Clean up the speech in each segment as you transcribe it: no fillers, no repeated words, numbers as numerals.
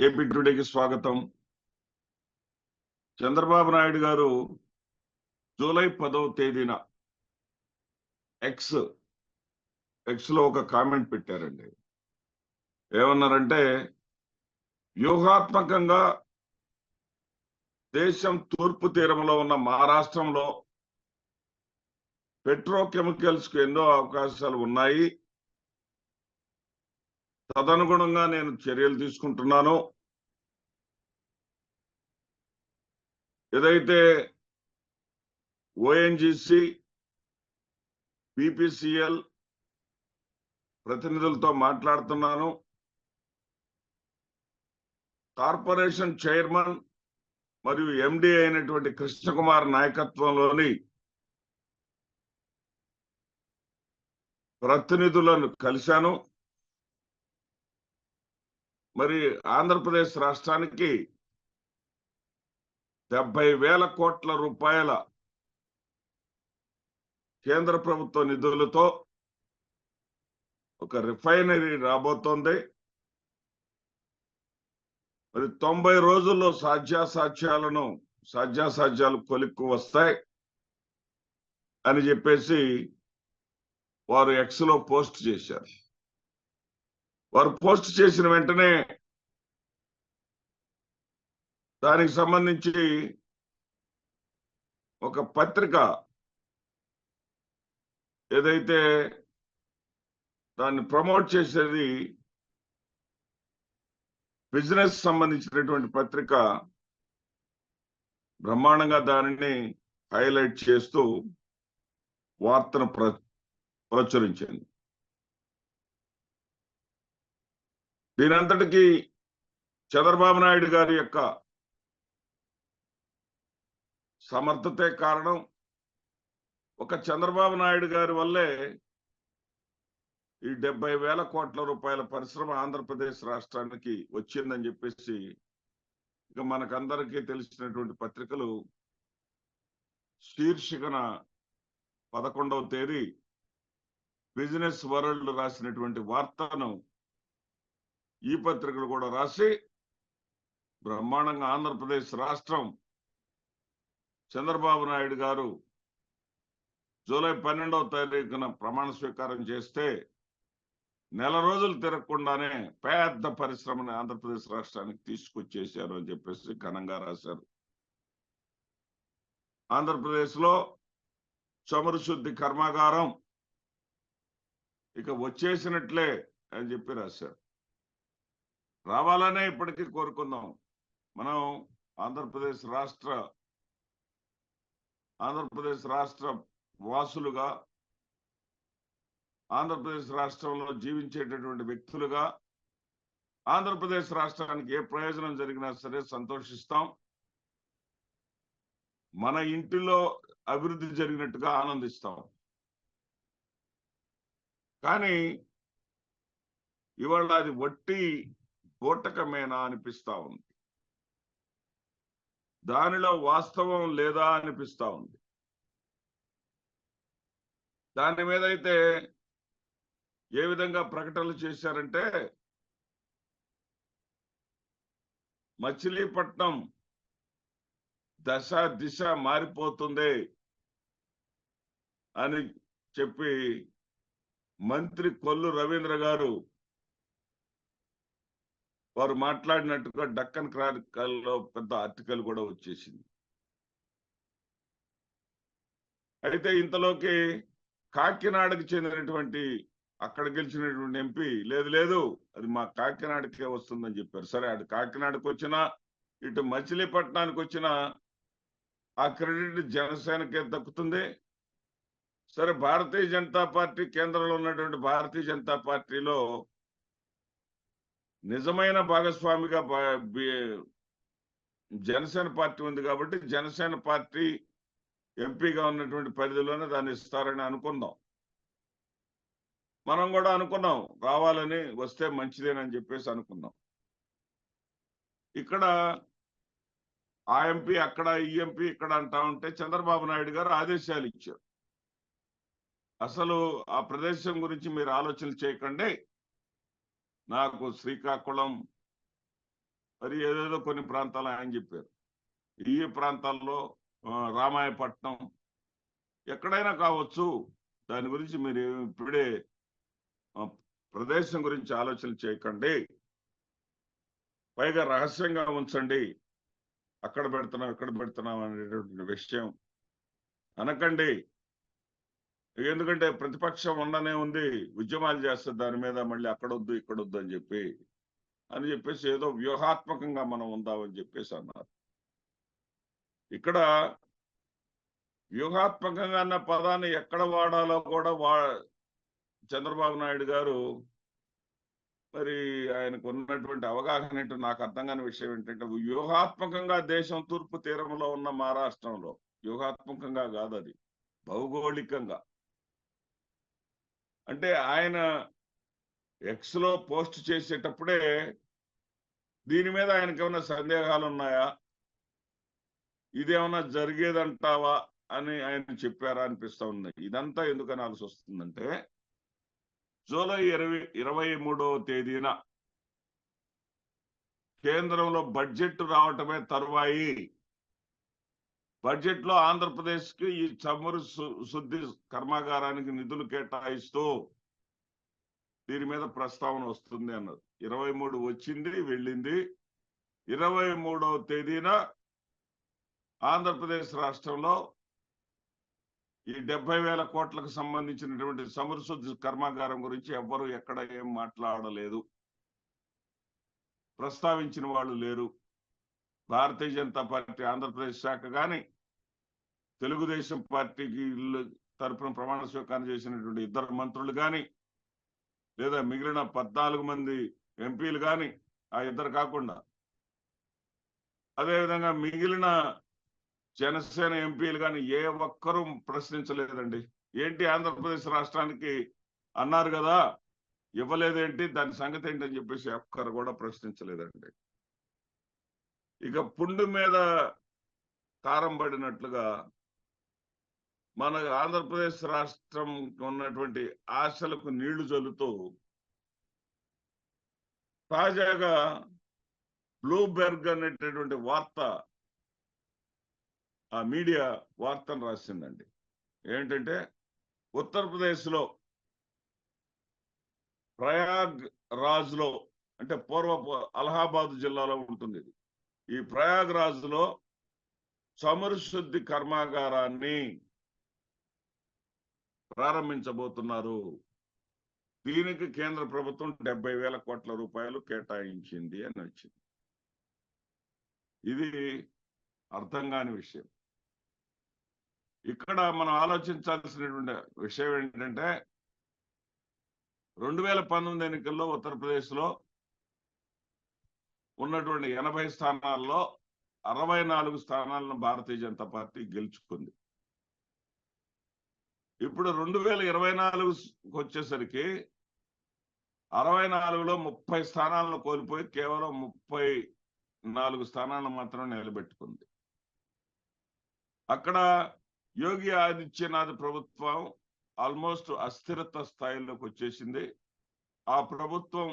AP టుడేకి స్వాగతం. చంద్రబాబు నాయుడు గారు July 10వ తేదీన ఎక్స్ లో ఒక కామెంట్ పెట్టారండి. ఏమన్నారంటే, వ్యూహాత్మకంగా దేశం తూర్పు తీరంలో ఉన్న మహారాష్ట్రంలో పెట్రోకెమికల్స్ కు ఎన్నో అవకాశాలు ఉన్నాయి. తదనుగుణంగా నేను చర్యలు తీసుకుంటున్నాను. ఏదైతే ఓఎన్జీసీ, బీపీసీఎల్ ప్రతినిధులతో మాట్లాడుతున్నాను. కార్పొరేషన్ చైర్మన్ మరియు ఎండి అయినటువంటి కృష్ణకుమార్ నాయకత్వంలోని ప్రతినిధులను కలిశాను. మరి ఆంధ్రప్రదేశ్ రాష్ట్రానికి 70,000 కోట్ల రూపాయల కేంద్ర ప్రభుత్వ నిధులతో ఒక రిఫైనరీ రాబోతోంది. మరి 90 రోజుల్లో సాధ్యాసాధ్యాలు కొలిక్కు వస్తాయి అని చెప్పేసి వారు ఎక్స్ లో పోస్ట్ చేశారు. వారు పోస్ట్ చేసిన వెంటనే దానికి సంబంధించి ఒక పత్రిక ఏదైతే దాన్ని ప్రమోట్ చేసేది బిజినెస్ సంబంధించినటువంటి పత్రిక బ్రహ్మాండంగా దానిని హైలైట్ చేస్తూ వార్తను ప్రచురించింది. దీనంతటికీ చంద్రబాబు నాయుడు గారి యొక్క సమర్థతే కారణం. ఒక చంద్రబాబు నాయుడు గారి వల్లే ఈ 70,000 కోట్ల రూపాయల పరిశ్రమ ఆంధ్రప్రదేశ్ రాష్ట్రానికి వచ్చిందని చెప్పేసి ఇక మనకందరికీ తెలిసినటువంటి పత్రికలు శీర్షికన 11వ తేదీ బిజినెస్ వరల్డ్ రాసినటువంటి వార్తను ఈ పత్రికలు కూడా రాసి బ్రహ్మాండంగా ఆంధ్రప్రదేశ్ రాష్ట్రం చంద్రబాబు నాయుడు గారు జూలై 12వ తారీఖున ప్రమాణ స్వీకారం చేస్తే నెల రోజులు తిరగకుండానే పెద్ద పరిశ్రమని ఆంధ్రప్రదేశ్ రాష్ట్రానికి తీసుకొచ్చేశారు అని చెప్పేసి ఘనంగా రాశారు. ఆంధ్రప్రదేశ్ లో చమురు శుద్ధి కర్మాగారం ఇక వచ్చేసినట్లే అని చెప్పి రాశారు. రావాలనే ఇప్పటికీ కోరుకుందాం. మనం ఆంధ్రప్రదేశ్ రాష్ట్ర వాసులుగా, ఆంధ్రప్రదేశ్ రాష్ట్రంలో జీవించేటటువంటి వ్యక్తులుగా ఆంధ్రప్రదేశ్ రాష్ట్రానికి ఏ ప్రయోజనం జరిగినా సరే సంతోషిస్తాం. మన ఇంటిలో అభివృద్ధి జరిగినట్టుగా ఆనందిస్తాం. కానీ ఇవాళ అది వట్టి బూటకమేనా అనిపిస్తా ఉంది. దానిలో వాస్తవం లేదా అనిపిస్తా ఉంది. దాని మీద అయితే ఏ విధంగా ప్రకటనలు చేశారంటే, మచిలీపట్నం దిశ మారిపోతుంది అని చెప్పి మంత్రి కొల్లు రవీంద్ర గారు వారు మాట్లాడినట్టుగా డక్కన్ క్రానికల్ లో పెద్ద ఆర్టికల్ కూడా వచ్చేసింది. అయితే ఇంతలోకి కాకినాడకి చెందినటువంటి అక్కడ గెలిచినటువంటి ఎంపీ లేదు అది మా కాకినాడకే వస్తుందని చెప్పారు. సరే, అటు కాకినాడకు వచ్చినా ఇటు మచిలీపట్నానికి వచ్చినా ఆ క్రెడిట్ జనసేనకే దక్కుతుంది. సరే, భారతీయ జనతా పార్టీ కేంద్రంలో ఉన్నటువంటి భారతీయ జనతా పార్టీలో నిజమైన భాగస్వామిగా జనసేన పార్టీ ఉంది కాబట్టి జనసేన పార్టీ ఎంపీగా ఉన్నటువంటి పరిధిలోనే దాన్ని ఇస్తారని అనుకుందాం. మనం కూడా అనుకున్నాం రావాలని, వస్తే మంచిదేనని చెప్పేసి అనుకున్నాం. ఇక్కడ ఆ ఎంపీ అక్కడ, ఈ ఎంపీ ఇక్కడ అంటా ఉంటే చంద్రబాబు నాయుడు గారు ఆదేశాలు ఇచ్చారు. అసలు ఆ ప్రదేశం గురించి మీరు ఆలోచన చేయకండి, నాకు శ్రీకాకుళం మరి ఏదేదో కొన్ని ప్రాంతాలు ఆయన చెప్పారు. ఈ ప్రాంతాల్లో రామాయపట్నం ఎక్కడైనా కావచ్చు. దాని గురించి మీరు ఇప్పుడే ప్రదేశం గురించి ఆలోచన చేయకండి, పైగా రహస్యంగా ఉంచండి. అక్కడ పెడుతున్నాం అనేటువంటి విషయం అనకండి. ఎందుకంటే ప్రతిపక్షం ఉండనే ఉంది, ఉద్యమాలు చేస్తుంది దాని మీద, మళ్ళీ అక్కడొద్దు ఇక్కడొద్దు అని చెప్పేసి ఏదో వ్యూహాత్మకంగా మనం ఉందామని చెప్పేసి అన్నారు. ఇక్కడ వ్యూహాత్మకంగా అన్న పదాన్ని ఎక్కడ వాడాలో కూడా చంద్రబాబు నాయుడు గారు మరి ఆయనకు ఉన్నటువంటి అవగాహన ఏంటో నాకు అర్థం కాని విషయం ఏంటంటే, వ్యూహాత్మకంగా దేశం తూర్పు తీరంలో ఉన్న మహారాష్ట్రంలో, వ్యూహాత్మకంగా కాదు, అది భౌగోళికంగా. అంటే ఆయన ఎక్స్ లో పోస్ట్ చేసేటప్పుడే దీని మీద ఆయనకి ఏమైనా సందేహాలు ఉన్నాయా, ఇదేమన్నా జరిగేదంటావా అని ఆయన చెప్పారా అనిపిస్తా ఉంది. ఇదంతా ఎందుకు అనాల్సి వస్తుందంటే, జూలై 23వ తేదీన కేంద్రంలో బడ్జెట్ రావటమే తరువాయి. బడ్జెట్ లో ఆంధ్రప్రదేశ్ కి ఈ చమురు శుద్ధి కర్మాగారానికి నిధులు కేటాయిస్తూ దీని మీద ప్రస్తావన వస్తుంది అన్నారు. 23 వచ్చింది, వెళ్ళింది. 23వ తేదీన ఆంధ్రప్రదేశ్ రాష్ట్రంలో ఈ 70,000 కోట్లకు సంబంధించినటువంటి చమురు శుద్ధి కర్మాగారం గురించి ఎవ్వరూ ఎక్కడ ఏం మాట్లాడలేదు, ప్రస్తావించిన వాళ్ళు లేరు. భారతీయ జనతా పార్టీ ఆంధ్రప్రదేశ్ శాఖ కానీ, తెలుగుదేశం పార్టీకి తరఫున ప్రమాణ స్వీకారం చేసినటువంటి 2 మంత్రులు కానీ, లేదా మిగిలిన 14 మంది ఎంపీలు కానీ, ఆ 2 కాకుండా అదేవిధంగా మిగిలిన జనసేన ఎంపీలు కానీ ఏ ఒక్కరూ ప్రశ్నించలేదండి. ఏంటి ఆంధ్రప్రదేశ్ రాష్ట్రానికి అన్నారు కదా, ఇవ్వలేదేంటి, దాని సంగతి ఏంటని చెప్పేసి ఒక్కరు కూడా ప్రశ్నించలేదండి. ఇక పుండు మీద కారం పడినట్లుగా మన ఆంధ్రప్రదేశ్ రాష్ట్రం ఉన్నటువంటి ఆశలకు నీళ్లు చల్లుతూ తాజాగా బ్లూబెర్గ్ అనేటటువంటి వార్త, ఆ మీడియా వార్తను రాసిందండి. ఏంటంటే, ఉత్తరప్రదేశ్ లో ప్రయాగ్ రాజ్ లో, అంటే పూర్వ అలహాబాద్ జిల్లాలో ఉంటుంది ఇది. ఈ ప్రయాగ్ రాజ్ లో చమురు శుద్ధి కర్మాగారాన్ని ప్రారంభించబోతున్నారు. దీనికి కేంద్ర ప్రభుత్వం 70,000 కోట్ల రూపాయలు కేటాయించింది అని వచ్చింది. ఇది అర్థం కాని విషయం. ఇక్కడ మనం ఆలోచించాల్సినటువంటి విషయం ఏంటంటే, 2019 ఎన్నికల్లో ఉత్తరప్రదేశ్ లో ఉన్నటువంటి 80 స్థానాల్లో 64 స్థానాలను భారతీయ జనతా పార్టీ గెలుచుకుంది. ఇప్పుడు 2024 వచ్చేసరికి 64లో 30 స్థానాలను కోల్పోయి కేవలం 34 స్థానాలను మాత్రం నిలబెట్టుకుంది. అక్కడ యోగి ఆదిత్యనాథ్ ప్రభుత్వం ఆల్మోస్ట్ అస్థిరత స్థాయిలోకి వచ్చేసింది. ఆ ప్రభుత్వం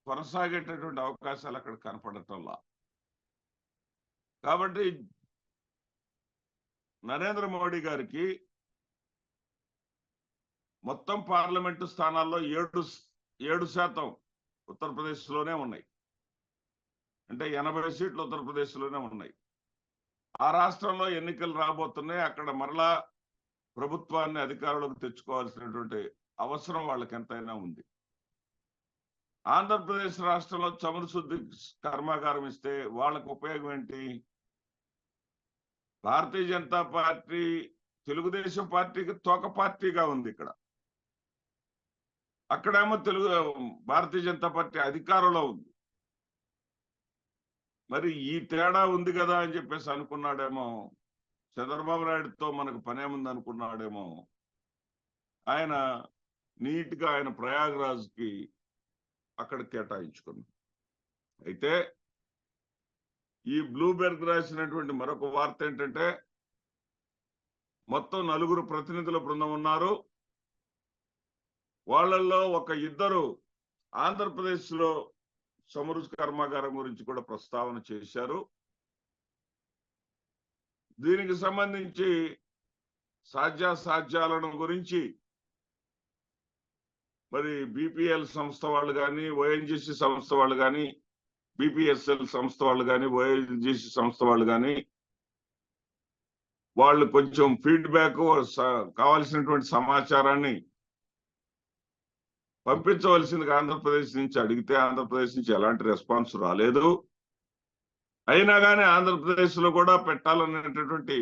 కొనసాగేటటువంటి అవకాశాలు అక్కడ కనపడటంలా. కాబట్టి నరేంద్ర మోడీ గారికి మొత్తం పార్లమెంటు స్థానాల్లో 7% ఉత్తరప్రదేశ్ లోనే ఉన్నాయి. అంటే 80 సీట్లు ఉత్తరప్రదేశ్ లోనే ఉన్నాయి. ఆ రాష్ట్రంలో ఎన్నికలు రాబోతున్నాయి. అక్కడ మరలా ప్రభుత్వాన్ని అధికారంలోకి తెచ్చుకోవాల్సినటువంటి అవసరం వాళ్ళకి ఎంతైనా ఉంది. ఆంధ్రప్రదేశ్ రాష్ట్రంలో చమురు శుద్ధి కర్మాగారం ఇస్తే వాళ్ళకు ఉపయోగం ఏంటి? భారతీయ జనతా పార్టీ తెలుగుదేశం పార్టీకి తోక పార్టీగా ఉంది ఇక్కడ. అక్కడేమో భారతీయ జనతా పార్టీ అధికారంలో ఉంది. మరి ఈ తేడా ఉంది కదా అని చెప్పేసి అనుకున్నాడేమో చంద్రబాబు నాయుడుతో మనకు పనేముంది అనుకున్నాడేమో. ఆయన నీట్గా ఆయన ప్రయాగ్రాజ్కి అక్కడ కేటాయించుకున్నాడు. అయితే ఈ బ్లూబెర్గ్ రాసినటువంటి మరొక వార్త ఏంటంటే, మొత్తం 4 ప్రతినిధుల బృందం ఉన్నారు. వాళ్ళల్లో ఒక 2 ఆంధ్రప్రదేశ్ లో చమురు కర్మాగారం గురించి కూడా ప్రస్తావన చేశారు. దీనికి సంబంధించి సాధ్యాసాధ్యాలను గురించి మరి బీపీఎల్ సంస్థ వాళ్ళు కానీ, ఓఎన్జీసీ సంస్థ వాళ్ళు కానీ, బీపీఎస్ఎల్ సంస్థ వాళ్ళు కానీ, ఓఎన్జీసీ సంస్థ వాళ్ళు కానీ వాళ్ళు కొంచెం ఫీడ్బ్యాక్ కావాల్సినటువంటి సమాచారాన్ని పంపించవలసిందిగా ఆంధ్రప్రదేశ్ నుంచి అడిగితే ఆంధ్రప్రదేశ్ నుంచి ఎలాంటి రెస్పాన్స్ రాలేదు. అయినా కానీ ఆంధ్రప్రదేశ్ లో కూడా పెట్టాలనేటటువంటి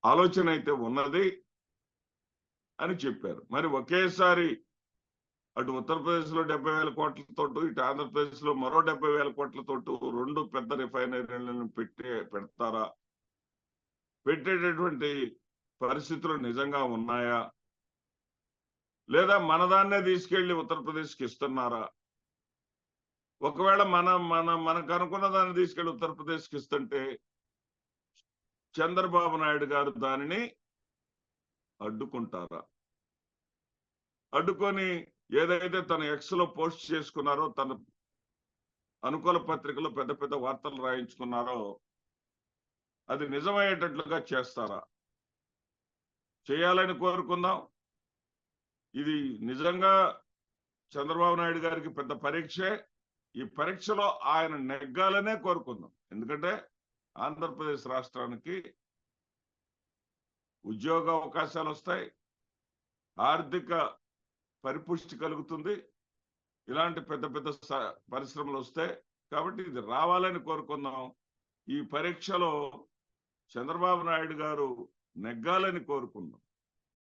ఆలోచన అయితే ఉన్నది అని చెప్పారు. మరి ఒకేసారి అటు ఉత్తరప్రదేశ్ లో 70,000 కోట్లతోటి, ఇటు ఆంధ్రప్రదేశ్ లో మరో 70,000 కోట్లతోటి 2 పెద్ద రిఫైనరీలను పెడతారా? పెట్టేటటువంటి పరిస్థితులు నిజంగా ఉన్నాయా? లేదా మనదాన్నే తీసుకెళ్లి ఉత్తరప్రదేశ్కి ఇస్తున్నారా? ఒకవేళ మనకు అనుకున్న దాన్ని తీసుకెళ్లి ఉత్తరప్రదేశ్కి ఇస్తుంటే చంద్రబాబు నాయుడు గారు దానిని అడ్డుకుంటారా? అడ్డుకొని ఏదైతే తన ఎక్స్ లో పోస్ట్ చేసుకున్నారో, తన అనుకూల పత్రికలో పెద్ద పెద్ద వార్తలు రాయించుకున్నారో అది నిజమయ్యేటట్లుగా చేస్తారా? చేయాలని కోరుకుందాం. ఇది నిజంగా చంద్రబాబు నాయుడు గారికి పెద్ద పరీక్షే. ఈ పరీక్షలో ఆయన నెగ్గాలనే కోరుకుందాం. ఎందుకంటే ఆంధ్రప్రదేశ్ రాష్ట్రానికి ఉద్యోగ అవకాశాలు వస్తాయి, ఆర్థిక పరిపుష్టి కలుగుతుంది, ఇలాంటి పెద్ద పెద్ద పరిశ్రమలు వస్తాయి. కాబట్టి ఇది రావాలని కోరుకుందాం. ఈ పరీక్షలో చంద్రబాబు నాయుడు గారు నెగ్గాలని కోరుకుందాం.